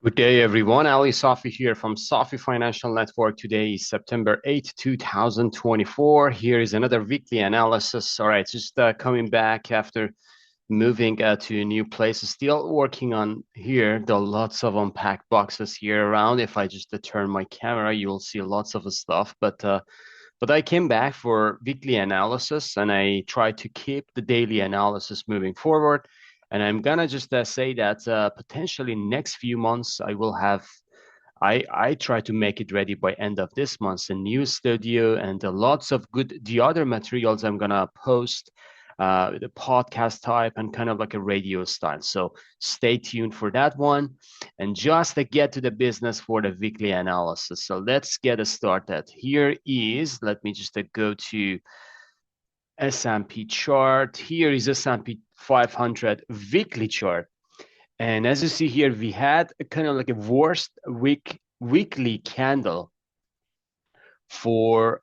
Good day, everyone. Ali Safi here from Safi Financial Network. Today is September 8th, 2024. Here is another weekly analysis. All right, just coming back after moving to a new place. Still working on here. There are lots of unpacked boxes here around. If I just turn my camera, you will see lots of stuff. But I came back for weekly analysis and I try to keep the daily analysis moving forward. And I'm gonna just say that potentially next few months I will have. I try to make it ready by end of this month. A new studio and lots of good the other materials I'm gonna post, the podcast type and kind of like a radio style. So stay tuned for that one. And just to get to the business for the weekly analysis. So let's get started. Here is, let me just go to S&P chart. Here is S&P 500 weekly chart. And as you see here, we had a kind of like a worst weekly candle for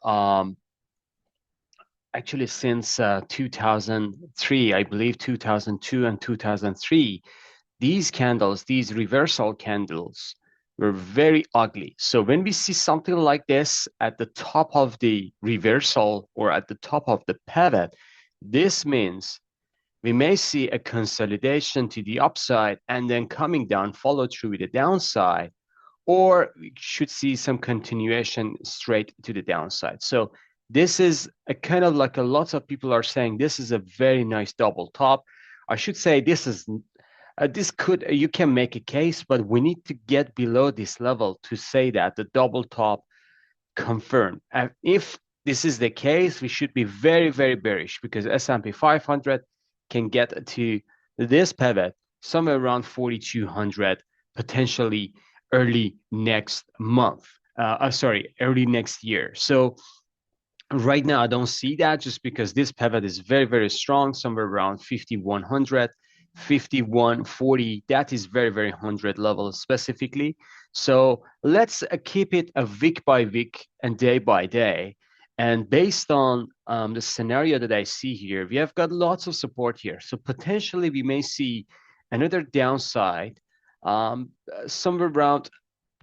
actually since 2003, I believe 2002 and 2003. These candles, these reversal candles, were very ugly. So when we see something like this at the top of the reversal or at the top of the pivot, this means we may see a consolidation to the upside and then coming down, follow through with the downside, or we should see some continuation straight to the downside. So this is a kind of like a lot of people are saying this is a very nice double top. I should say this could you can make a case, but we need to get below this level to say that the double top confirmed. And if this is the case, we should be very, very bearish because S&P 500 can get to this pivot somewhere around 4,200, potentially early next month. Early next year. So right now, I don't see that just because this pivot is very, very strong, somewhere around 5,100, 5,140. That is very, very 100 level specifically. So let's keep it a week by week and day by day. And based on the scenario that I see here, we have got lots of support here. So potentially we may see another downside somewhere around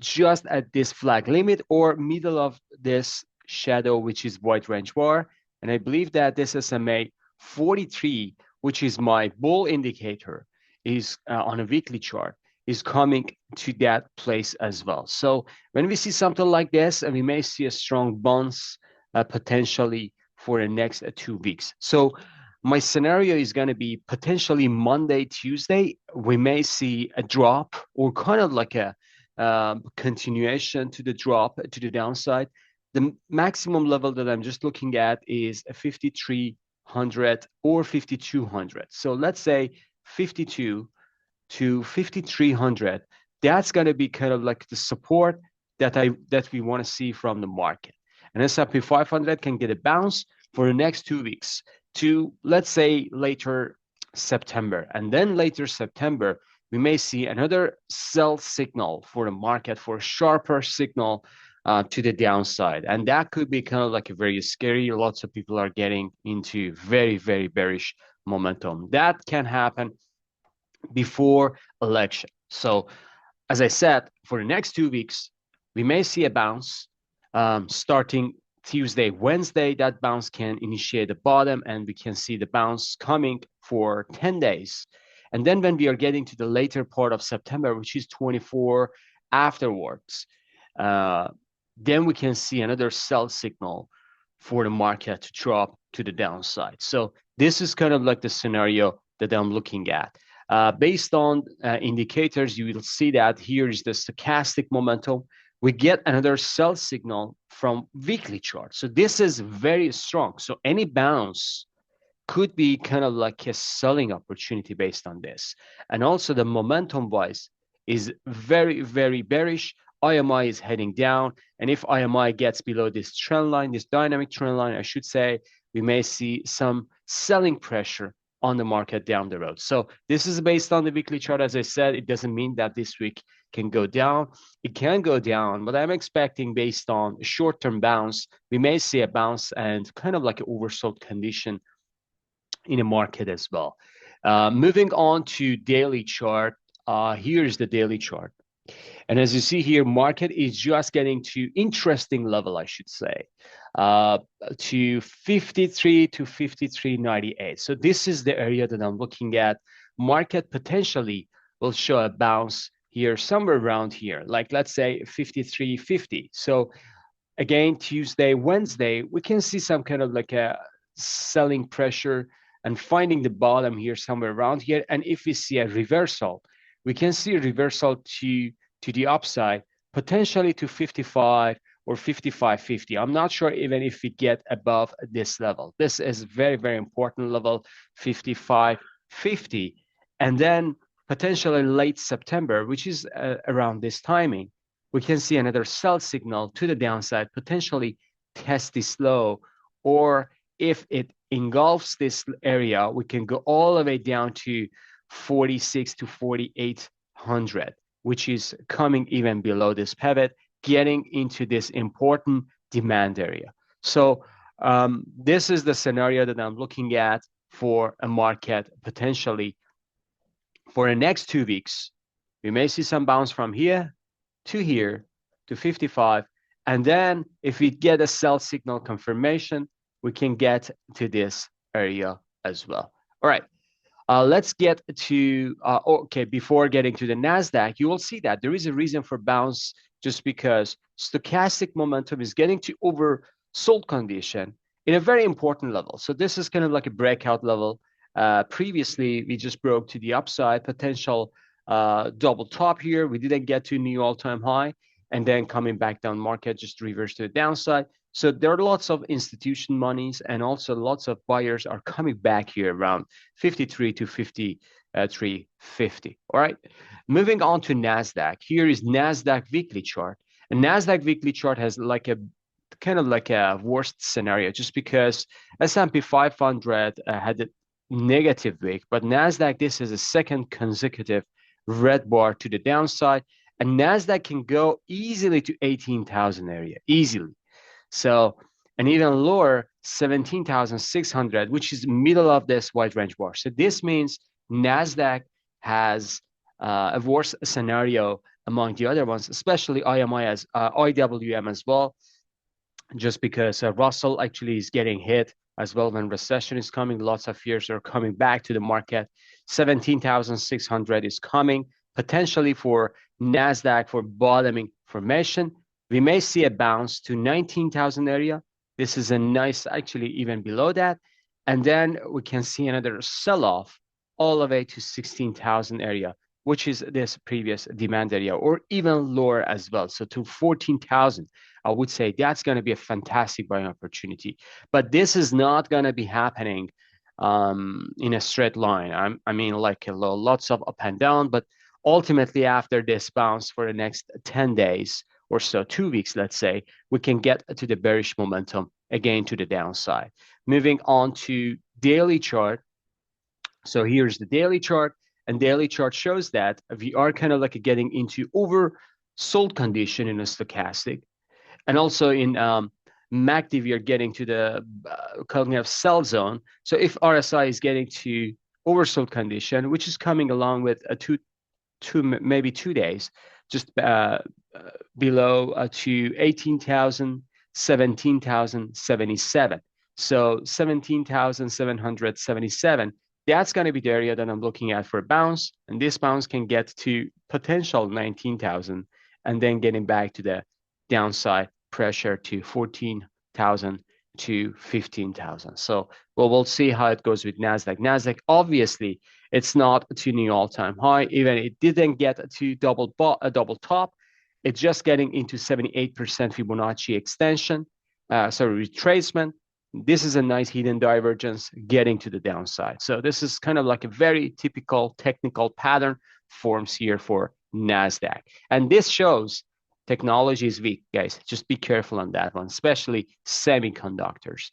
just at this flag limit or middle of this shadow, which is white range bar. And I believe that this SMA 43, which is my bull indicator, is on a weekly chart, is coming to that place as well. So when we see something like this, and we may see a strong bounce potentially for the next 2 weeks. So my scenario is going to be potentially Monday, Tuesday. We may see a drop or kind of like a continuation to the drop to the downside. The maximum level that I'm just looking at is 5,300 or 5,200. So let's say 52 to 5,300. That's going to be kind of like the support that we want to see from the market. And S&P 500 can get a bounce for the next 2 weeks to, let's say, later September. And then later September, we may see another sell signal for the market, for a sharper signal to the downside. And that could be kind of like a very scary. Lots of people are getting into very, very bearish momentum. That can happen before election. So as I said, for the next 2 weeks, we may see a bounce starting Tuesday, Wednesday. That bounce can initiate the bottom and we can see the bounce coming for 10 days. And then when we are getting to the later part of September, which is 24 afterwards, then we can see another sell signal for the market to drop to the downside. So this is kind of like the scenario that I'm looking at. Based on indicators, you will see that here is the stochastic momentum. We get another sell signal from weekly chart. So this is very strong. So any bounce could be kind of like a selling opportunity based on this. And also the momentum wise is very, very bearish. IMI is heading down. And if IMI gets below this trend line, this dynamic trend line, I should say, we may see some selling pressure on the market down the road. So this is based on the weekly chart. As I said, it doesn't mean that this week can go down. It can go down, but I'm expecting based on a short-term bounce, we may see a bounce and kind of like an oversold condition in the market as well. Moving on to daily chart. Here's the daily chart. And as you see here, market is just getting to interesting level, I should say, uh, to 53 to 53.98. So this is the area that I'm looking at. Market potentially will show a bounce here somewhere around here, like let's say 53.50. So again, Tuesday, Wednesday, we can see some kind of like a selling pressure and finding the bottom here somewhere around here. And if we see a reversal, we can see a reversal to the upside, potentially to 55 or 55.50. I'm not sure even if we get above this level. This is very, very important level, 55.50. And then potentially late September, which is around this timing, we can see another sell signal to the downside, potentially test this low, or if it engulfs this area, we can go all the way down to 46 to 4,800, which is coming even below this pivot, getting into this important demand area. So this is the scenario that I'm looking at for a market potentially for the next 2 weeks. We may see some bounce from here to 55. And then if we get a sell signal confirmation, we can get to this area as well. All right. Let's get to, okay, before getting to the Nasdaq, you will see that there is a reason for bounce just because stochastic momentum is getting to oversold condition in a very important level. So this is kind of like a breakout level. Previously, we just broke to the upside, potential double top here. We didn't get to new all-time high, and then coming back down market, just reversed to the downside. So there are lots of institution monies and also lots of buyers are coming back here around 53 to 53.50. All right. Moving on to Nasdaq. Here is Nasdaq weekly chart. And Nasdaq weekly chart has like a kind of like a worst scenario just because S&P 500 had a negative week, but Nasdaq, this is a second consecutive red bar to the downside, and Nasdaq can go easily to 18,000 area, easily. So, and even lower, 17,600, which is middle of this wide range bar. So this means Nasdaq has a worse scenario among the other ones, especially IWM as well, just because Russell actually is getting hit as well when recession is coming. Lots of fears are coming back to the market. 17,600 is coming potentially for Nasdaq for bottoming formation. We may see a bounce to 19,000 area. This is a nice, actually even below that. And then we can see another sell-off all the way to 16,000 area, which is this previous demand area, or even lower as well. So to 14,000, I would say that's going to be a fantastic buying opportunity. But this is not going to be happening in a straight line. I mean, like lots of up and down, but ultimately after this bounce for the next 10 days or so, 2 weeks, let's say, we can get to the bearish momentum again to the downside. Moving on to daily chart. So here's the daily chart, and daily chart shows that we are kind of like getting into oversold condition in a stochastic. And also in MACD, we are getting to the kind of sell zone. So if RSI is getting to oversold condition, which is coming along with a maybe 2 days, just below to 18,000, 17,077. So 17,777, that's going to be the area that I'm looking at for a bounce. And this bounce can get to potential 19,000 and then getting back to the downside pressure to 14,000 to 15,000. So we'll see how it goes with Nasdaq. Nasdaq, obviously, it's not to new all-time high. Even it didn't get to double top. It's just getting into 78% Fibonacci extension, retracement. This is a nice hidden divergence getting to the downside. So this is kind of like a very typical technical pattern forms here for Nasdaq. And this shows technology is weak, guys. Just be careful on that one, especially semiconductors.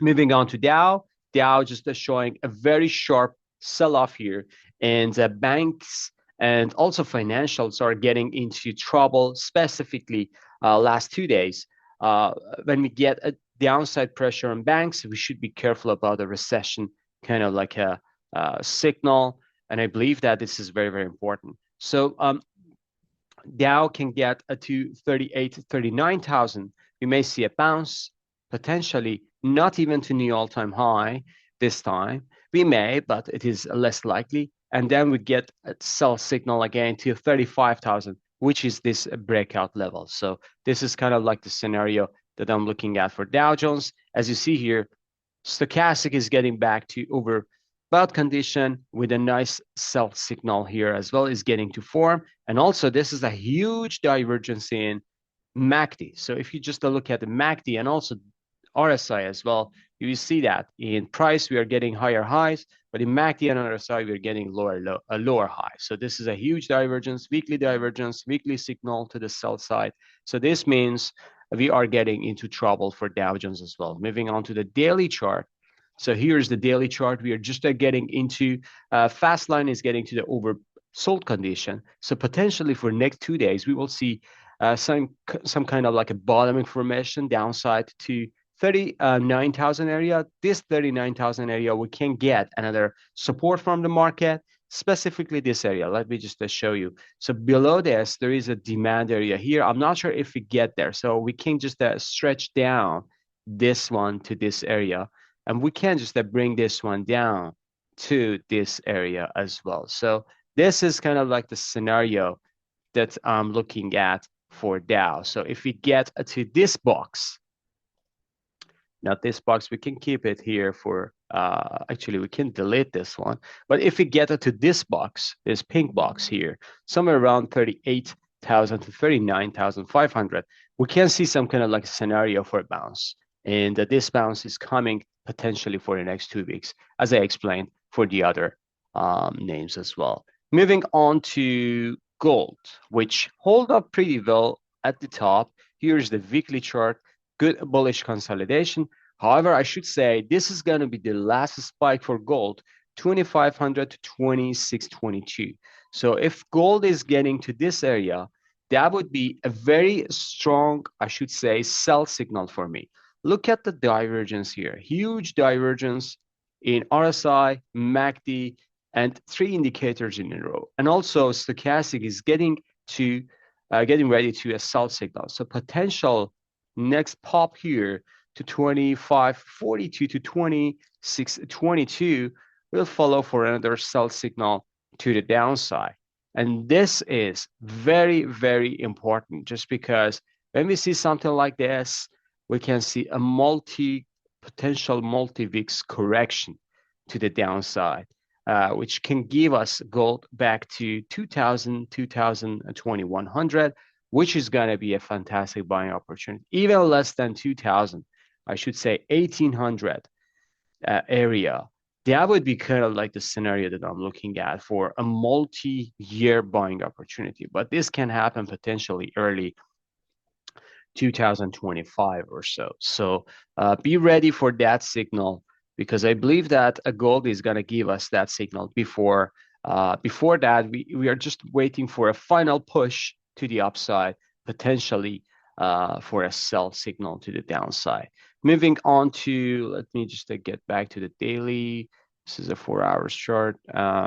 Moving on to Dow. Dow just showing a very sharp sell-off here, and banks and also financials are getting into trouble, specifically last 2 days. When we get a downside pressure on banks, we should be careful about a recession, kind of like a signal. And I believe that this is very, very important. So Dow can get to 38, 39,000. We may see a bounce, potentially not even to new all-time high this time. We may, but it is less likely. And then we get a sell signal again to 35,000, which is this breakout level. So this is kind of like the scenario that I'm looking at for Dow Jones. As you see here, stochastic is getting back to overbought condition with a nice sell signal here as well is getting to form. And also this is a huge divergence in MACD. So if you just look at the MACD and also RSI as well, you will see that in price we are getting higher highs, but in MACD and RSI we are getting lower high. So this is a huge divergence, weekly signal to the sell side. So this means we are getting into trouble for Dow Jones as well. Moving on to the daily chart. So here's the daily chart. We are just getting into fast line is getting to the oversold condition. So potentially for next 2 days, we will see some kind of like a bottoming formation downside to 39,000 area. This 39,000 area, we can get another support from the market, specifically this area. Let me just show you. So below this, there is a demand area here. I'm not sure if we get there. So we can just stretch down this one to this area. And we can just bring this one down to this area as well. So this is kind of like the scenario that I'm looking at for Dow. So if we get to this box, not this box, we can keep it here for, actually we can delete this one. But if we get to this box, this pink box here, somewhere around 38,000 to 39,500, we can see some kind of like scenario for a bounce. And this bounce is coming potentially for the next 2 weeks, as I explained for the other names as well. Moving on to gold, which hold up pretty well at the top. Here's the weekly chart, good bullish consolidation. However, I should say this is going to be the last spike for gold, 2,500 to 2622. So if gold is getting to this area, that would be a very strong, I should say, sell signal for me. Look at the divergence here, huge divergence in RSI, MACD, and 3 indicators in a row. And also stochastic is getting ready to a sell signal. So potential next pop here to 2542 to 2622 will follow for another sell signal to the downside. And this is very, very important just because when we see something like this, we can see a potential multi-weeks correction to the downside, which can give us gold back to 2,000, 2,100, which is going to be a fantastic buying opportunity. Even less than 2,000, I should say 1,800 area. That would be kind of like the scenario that I'm looking at for a multi-year buying opportunity. But this can happen potentially early 2025 or so. So be ready for that signal because I believe that a gold is going to give us that signal before that we are just waiting for a final push to the upside, potentially for a sell signal to the downside. Moving on to, let me just get back to the daily. This is a 4 hours chart.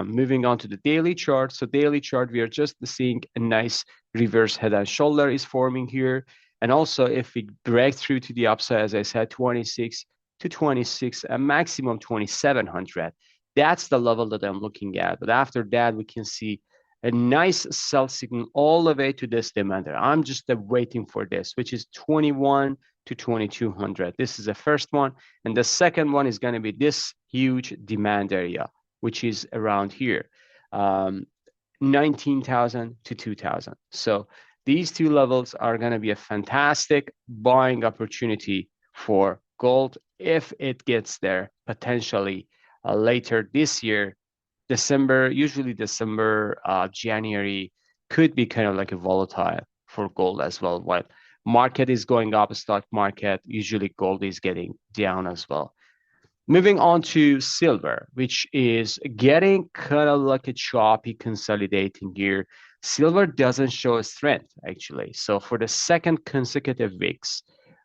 Moving on to the daily chart. So daily chart, we are just seeing a nice reverse head and shoulder is forming here. And also if we break through to the upside, as I said, 26 to 26, a maximum 2,700. That's the level that I'm looking at. But after that, we can see a nice sell signal all the way to this demand. I'm just waiting for this, which is 21 to 2,200. This is the first one. And the second one is going to be this huge demand area, which is around here, 19,000 to 2,000. So these two levels are going to be a fantastic buying opportunity for gold if it gets there potentially later this year. Usually December, January could be kind of like a volatile for gold as well. While market is going up, stock market, usually gold is getting down as well. Moving on to silver, which is getting kind of like a choppy consolidating here. Silver doesn't show a strength actually. So for the second consecutive weeks,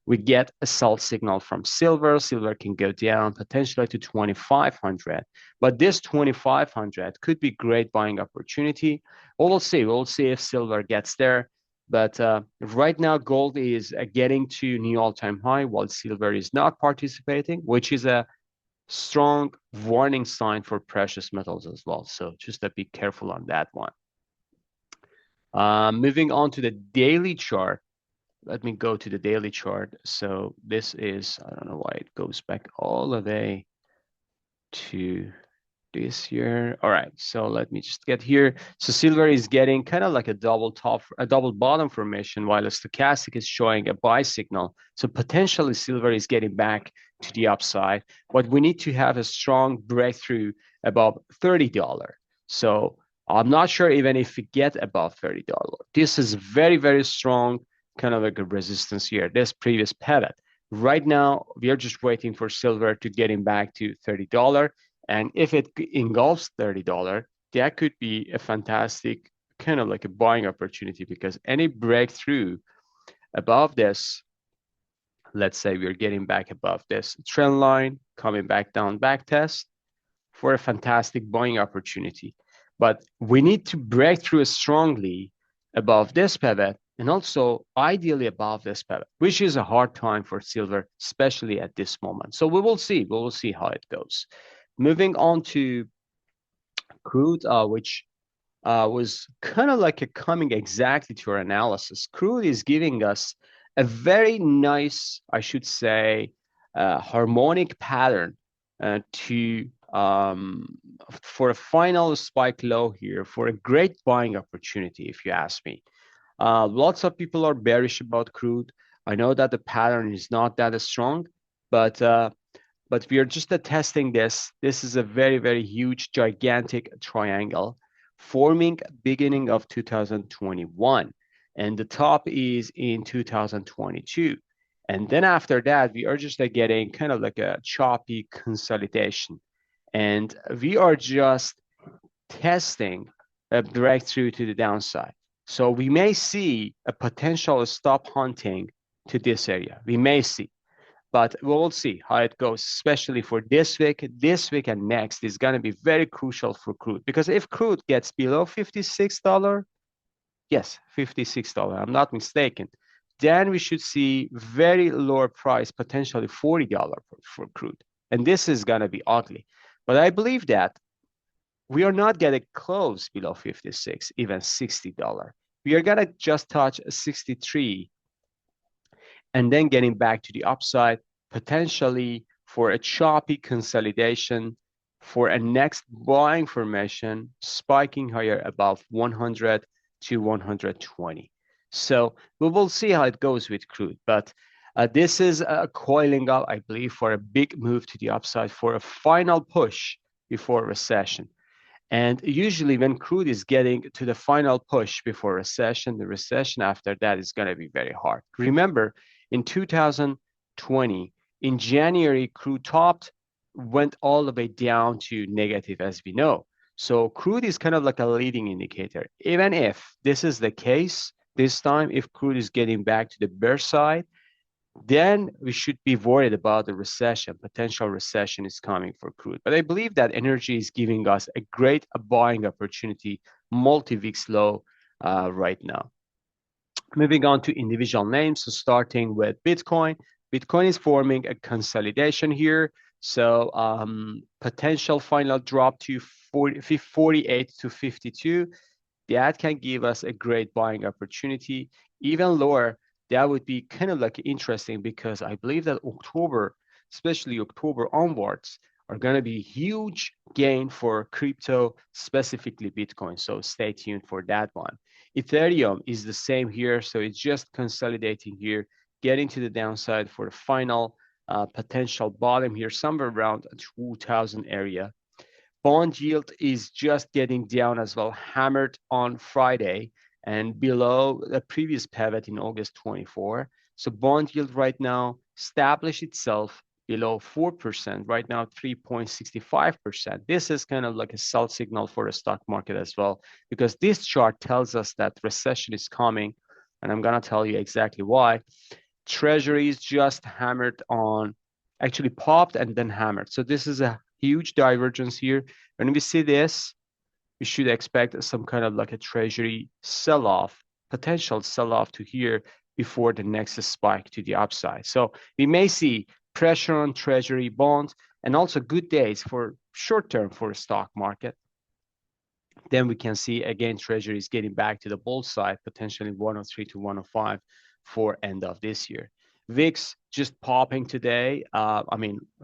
we get a sell signal from silver. Silver can go down potentially to 2,500, but this 2,500 could be great buying opportunity. We'll see. We'll see if silver gets there. But right now, gold is getting to new all-time high, while silver is not participating, which is a strong warning sign for precious metals as well. So just to be careful on that one. Moving on to the daily chart. Let me go to the daily chart. So this is, I don't know why it goes back all the way to this year. All right, so let me just get here. So silver is getting kind of like a double top, a double bottom formation, while the stochastic is showing a buy signal. So potentially silver is getting back to the upside, but we need to have a strong breakthrough above $30. So I'm not sure even if we get above $30. This is very, very strong, kind of like a resistance here, this previous pivot. Right now, we are just waiting for silver to getting back to $30. And if it engulfs $30, that could be a fantastic kind of like a buying opportunity, because any breakthrough above this, let's say we're getting back above this trend line, coming back down back test for a fantastic buying opportunity. But we need to break through strongly above this pivot, and also ideally above this pivot, which is a hard time for silver, especially at this moment. So we will see. We will see how it goes. Moving on to crude, which was kind of like a coming exactly to our analysis. Crude is giving us a very nice, I should say, harmonic pattern to for a final spike low here for a great buying opportunity, if you ask me. Lots of people are bearish about crude. I know that the pattern is not that strong, but we are just testing this. This is a very, very huge, gigantic triangle forming beginning of 2021. And the top is in 2022. And then after that, we are just getting kind of like a choppy consolidation. And we are just testing a breakthrough to the downside. So we may see a potential stop hunting to this area. We may see. But we'll see how it goes, especially for this week. This week and next is going to be very crucial for crude, because if crude gets below $56, yes, $56, I'm not mistaken, then we should see very lower price, potentially $40 for crude. And this is going to be ugly. But I believe that we are not getting close below 56, even $60. We are going to just touch 63 and then getting back to the upside, potentially for a choppy consolidation, for a next buying formation, spiking higher above 100 to 120. So we will see how it goes with crude, but this is coiling up, I believe, for a big move to the upside, for a final push before recession. And usually when crude is getting to the final push before recession, the recession after that is going to be very hard. Remember, in 2020, in January, crude topped, went all the way down to negative, as we know. So crude is kind of like a leading indicator. Even if this is the case, this time, if crude is getting back to the bear side, then we should be worried about the recession. Potential recession is coming for crude. But I believe that energy is giving us a great buying opportunity, multi-weeks low right now. Moving on to individual names, so starting with Bitcoin. Bitcoin is forming a consolidation here. So potential final drop to 48 to 52. That can give us a great buying opportunity. Even lower, that would be kind of like interesting, because I believe that October, especially October onwards, are going to be huge gain for crypto, specifically Bitcoin. So stay tuned for that one. Ethereum is the same here. So it's just consolidating here, getting to the downside for the final potential bottom here, somewhere around 2000 area. Bond yield is just getting down as well, hammered on Friday and below the previous pivot in August 24. So bond yield right now established itself below 4%, right now 3.65%. This is kind of like a sell signal for the stock market as well, because this chart tells us that recession is coming, and I'm going to tell you exactly why. Treasuries just hammered on, actually popped and then hammered. So this is a huge divergence here. When we see this, we should expect some kind of like a treasury sell-off, potential sell-off to here before the next spike to the upside. So we may see pressure on treasury bonds and also good days for short term for the stock market. Then we can see again treasuries getting back to the bull side, potentially 103 to 105 for end of this year. VIX just popping today,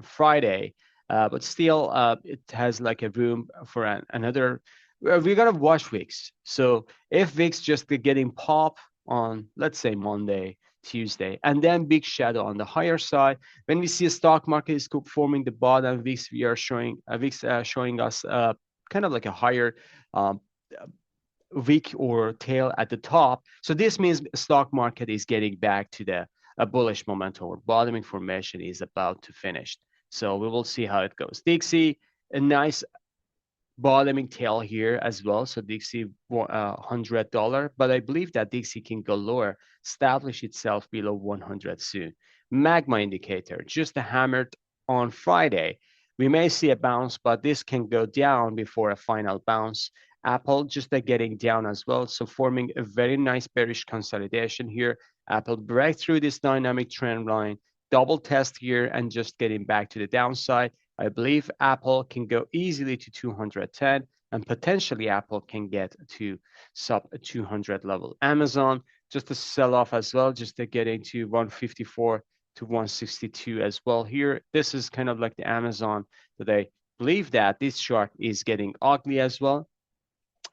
Friday, but still it has like a room for another. We're gonna watch VIX. So if VIX just getting pop on, let's say Monday, Tuesday, and then big shadow on the higher side. When we see a stock market is forming the bottom, VIX we are showing VIX showing us kind of like a higher um, wick or tail at the top. So this means stock market is getting back to the bullish momentum or bottoming formation is about to finish. So we will see how it goes. Dixie, a nice bottoming tail here as well. So Dixie $100, but I believe that Dixie can go lower, establish itself below 100 soon. Magma indicator just hammered on Friday. We may see a bounce, but this can go down before a final bounce. Apple just getting down as well, so forming a very nice bearish consolidation here. Apple break through this dynamic trend line, double test here, and just getting back to the downside. I believe Apple can go easily to 210 and potentially Apple can get to sub 200 level. Amazon just to sell off as well, just to get into 154 to 162 as well here. This is kind of like the Amazon that I believe that this chart is getting ugly as well.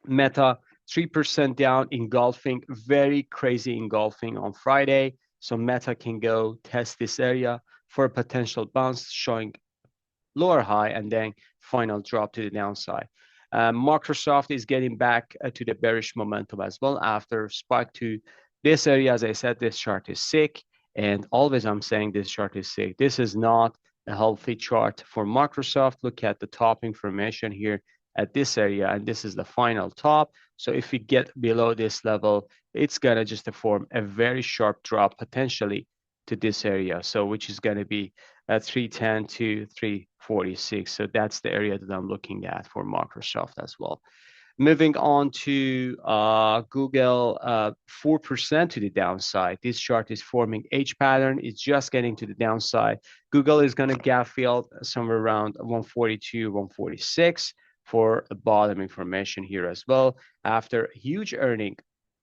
Meta 3% down, engulfing, very crazy engulfing on Friday. So Meta can go test this area for a potential bounce, showing lower high and then final drop to the downside. Microsoft is getting back to the bearish momentum as well after spike to this area. As I said, this chart is sick, and always I'm saying this chart is sick. This is not a healthy chart for Microsoft. Look at the top information here at this area, and this is the final top. So if we get below this level, it's gonna just form a very sharp drop potentially to this area. So which is gonna be 310 to 346. So that's the area that I'm looking at for Microsoft as well. Moving on to Google, 4% to the downside. This chart is forming H pattern. It's just getting to the downside. Google is going to gap fill somewhere around 142, 146 for a bottom information here as well. After huge earning,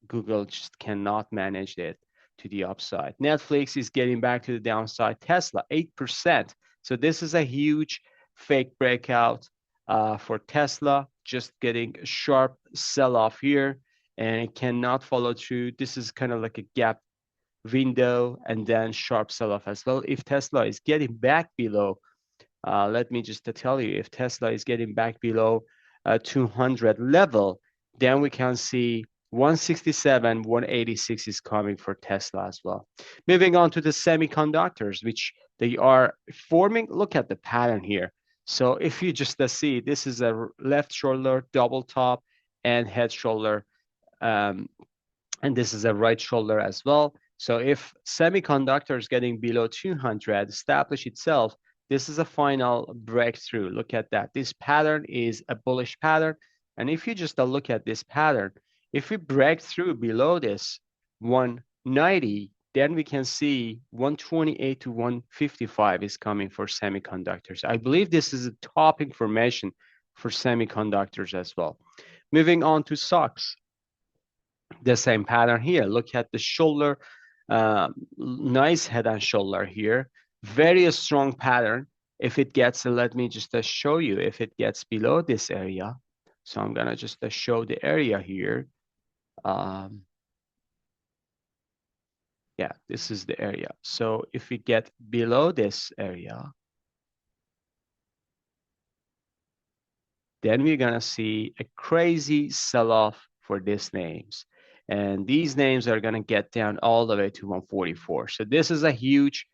Google just cannot manage it to the upside. Netflix is getting back to the downside. Tesla, 8%. So this is a huge fake breakout for Tesla, just getting a sharp sell-off here, and it cannot follow through. This is kind of like a gap window and then sharp sell-off as well. If Tesla is getting back below, let me just tell you, if Tesla is getting back below 200 level, then we can see 167, 186 is coming for Tesla as well. Moving on to the semiconductors, which they are forming. Look at the pattern here. So if you just see, this is a left shoulder, double top, and head shoulder. And this is a right shoulder as well. So if semiconductors getting below 200 establish itself, this is a final breakthrough. Look at that. This pattern is a bullish pattern. And if you just look at this pattern, if we break through below this 190, then we can see 128 to 155 is coming for semiconductors. I believe this is a top information for semiconductors as well. Moving on to stocks, the same pattern here. Look at the shoulder, nice head and shoulder here. Very strong pattern. If it gets, let me just show you, if it gets below this area. So I'm gonna just show the area here. Yeah, this is the area. So if we get below this area, then we're gonna see a crazy sell-off for these names. And these names are gonna get down all the way to 144. So this is a huge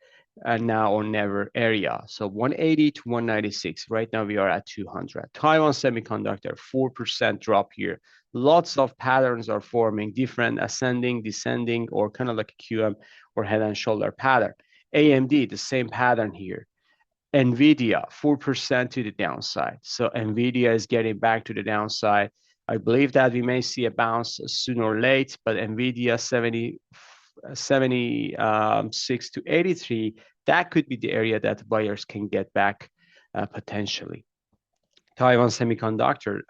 now or never area. So 180 to 196. Right now we are at 200. Taiwan Semiconductor, 4% drop here. Lots of patterns are forming, different ascending, descending, or kind of like a QM or head and shoulder pattern. AMD, the same pattern here. NVIDIA, 4% to the downside. So NVIDIA is getting back to the downside. I believe that we may see a bounce sooner or late, but NVIDIA 76 to 83, that could be the area that buyers can get back potentially. Taiwan Semiconductor,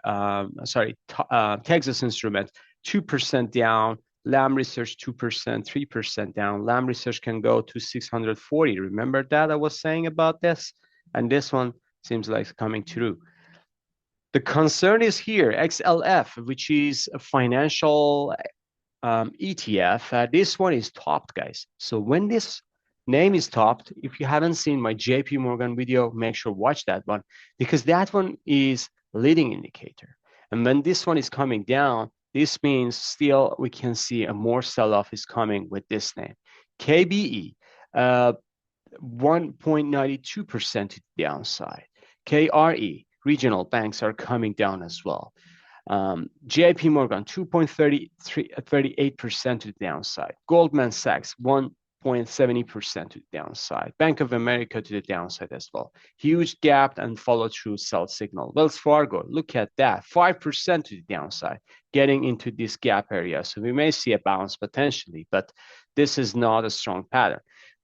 Texas Instruments, 2% down. Lam Research, 2%, 3% down. Lam Research can go to 640. Remember that I was saying about this? And this one seems like it's coming through. The concern is here, XLF, which is a financial ETF. This one is topped, guys. So when this name is topped, if you haven't seen my JP Morgan video, make sure watch that one, because that one is leading indicator. And when this one is coming down, this means still we can see a more sell-off is coming with this name. KBE, 1.92% to the downside. KRE, regional banks are coming down as well. JP Morgan, 2.38% to the downside. Goldman Sachs, 1.70% to the downside. Bank of America to the downside as well. Huge gap and follow through sell signal. Wells Fargo, look at that, 5% to the downside, getting into this gap area. So we may see a bounce potentially, but this is not a strong pattern.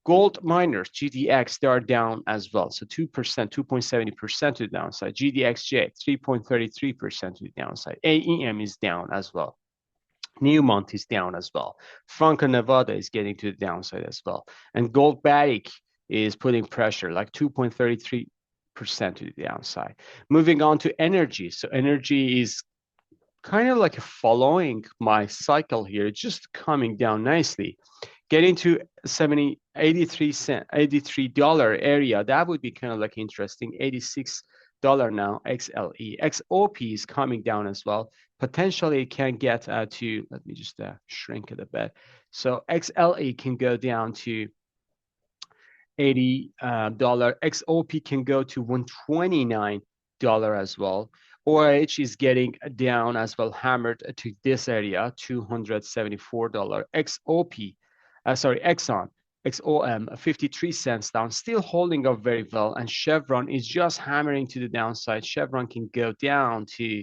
Gold miners, GDX, they are down as well. So 2%, 2.70% to the downside. GDXJ, 3.33% to the downside. AEM is down as well. Newmont is down as well. Franco-Nevada is getting to the downside as well. And Gold Barrick is putting pressure, like 2.33% to the downside. Moving on to energy. So energy is kind of like following my cycle here, just coming down nicely. Getting to 83 area, that would be kind of like interesting. $86 now, XLE. XOP is coming down as well. Potentially it can get to, let me just shrink it a bit. So XLE can go down to $80. XOP can go to $129 as well. OIH is getting down as well, hammered to this area, $274. XOP, Exxon, XOM, 53 cents down, still holding up very well. And Chevron is just hammering to the downside. Chevron can go down to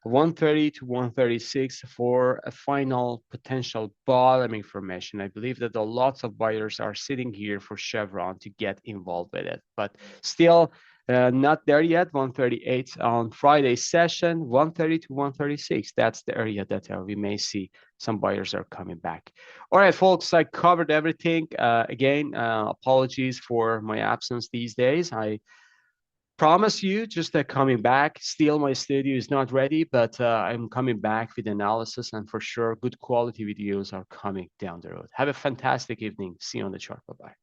130 to 136 for a final potential bottoming formation. I believe that lots of buyers are sitting here for Chevron to get involved with it, but still not there yet. 138 on Friday session, 130 to 136. That's the area that we may see some buyers are coming back. All right, folks, I covered everything. Again, apologies for my absence these days. I promise you just that coming back. Still, my studio is not ready, but I'm coming back with analysis, and for sure, good quality videos are coming down the road. Have a fantastic evening. See you on the chart. Bye-bye.